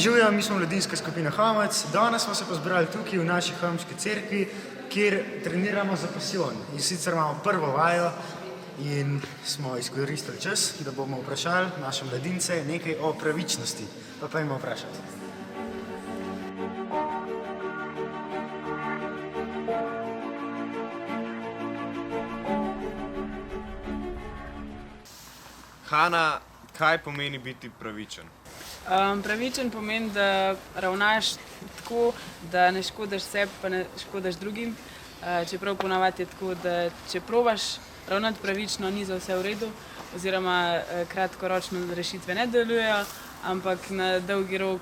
Živijo, mi smo mladinska skupina Homec. Danes smo se pa zbrali tukaj v naši homški cerkvi, kjer treniramo za pasijon. In sicer imamo prvo vajo in smo izkoristili čas, da bomo vprašali naše mladince nekaj o pravičnosti. Pa jim vprašati. Hana, kaj pomeni biti pravičen? Pravičen pomeni, da ravnaš tako, da ne škodaš sebi, pa ne škodaš drugim. Čeprav ponavadi je tako, da če probaš ravnati pravično, ni za vse v redu, oziroma kratkoročno rešitve ne delujejo, ampak na dolgi rok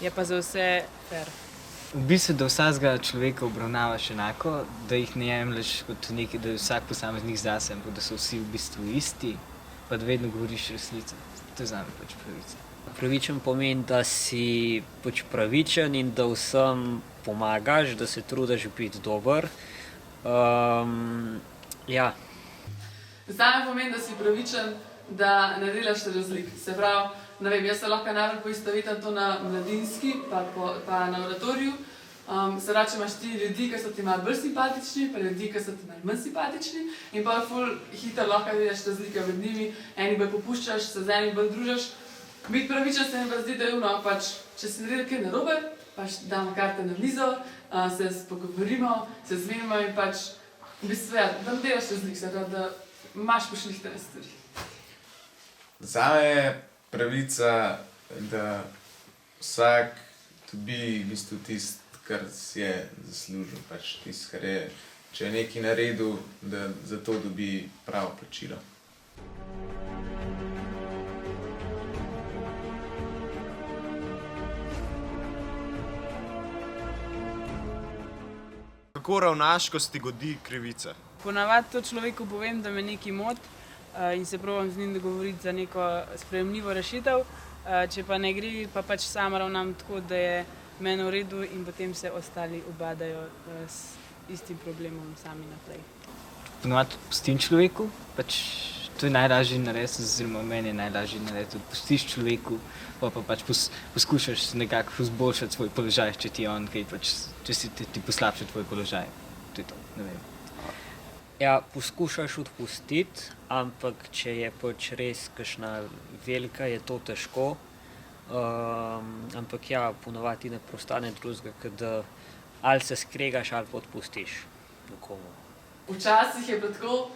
je pa za vse fair. V bistvu, da vsakega človeka obravnavaš enako, da jih ne jemlješ kot nekaj, da je vsak posameznik zase, ampak da so vsi v bistvu isti, pa da vedno govoriš resnico. To je zame pač pravica. Pravičen pomeni, da si pač pravičen in da vsem pomagaš, da se trudiš biti dober. Ja. Zame pomeni, da si pravičen, da ne delaš razlik. Se pravi, ne vem, jaz se lahko najbolj poistovetim to na mladinski, pa na oratoriju. Se pravi, če imaš ti ljudi, ki so ti malo bolj simpatični, pa ljudi, ki so ti malo manj simpatični, in pa ful hitro lahko vidiš razlike med njimi, eni bolj popuščaš, se z enim bolj družiš. Biti pravičen se mi pa zdi, da je pač, če si naredil kaj narobe, pač damo karte na mizo, se pogovorimo, se zmenimo in pač v bistvu, ja, da ne delaš razlik, se pravi, da imaš pošlihtane stvari. Zame je pravica, da vsak dobi v bistvu tisto, kar si je zaslužil, pač tisto, kar je, če je nekaj naredil, da za to dobi pravo plačilo. Kako ravnaš, ko se ti godi krivica? Ponavadi to človeku povem, da me nekaj moti in se probam z njim dogovoriti za neko sprejemljivo rešitev. Če pa ne gre, pa pač sama ravnam tako, da je meni v redu in potem se ostali ubadajo s istim problemom sami naprej. Ponavadi pustim človeku, pač to je najlažje narediti, oziroma meni je najlažje narediti, pustiš človeku, pa pač poskušaš nekako izboljšati svoj položaj, če ti je on kaj, pač, če si ti poslabša tvoj položaj. To je to, ne vem. Ja, poskušaš odpustiti, ampak če je pač res kakšna velika, je to težko. Ampak ja, ponavadi ne preostane drugega, da ali se skregaš ali pa odpustiš nekomu. Včasih je bilo tako,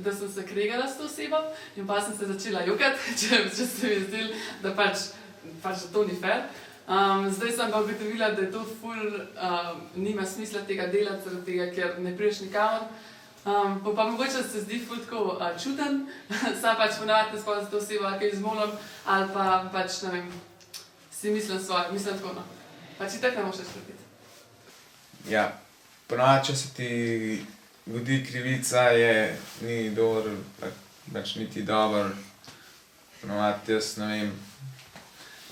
da sem se kregala s to osebo in pa sem se začela jokati, če se mi je zdelo, da pač to ni fair. Zdaj sem pa ugotovila, da je to ful nima smisla tega delati, zaradi tega, ker ne prideš nikamor. Pa mogoče se zdi ful tako čuden, sam pač ponavadi ne spomnim za to osebo, ali kaj izmolim, ali pa pač, ne vem, si mislim svoje, mislim tako, no. Pač itak ne moš več narediti. Ja, ponavadi, če se ti godi krivica, ni dobro, pač niti dobro. Ponavadi, jaz ne vem,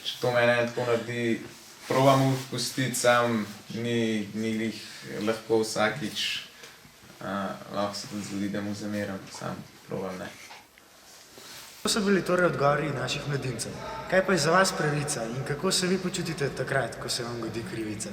če to mene tako naredi, probam odpustiti, sam ni glih lahko vsakič. Lahko se tudi zgodi, da mu zameram, sam probam ne. To so bili torej odgovori naših mladincev. Kaj pa je za vas pravica in kako se vi počutite takrat, ko se vam godi krivica?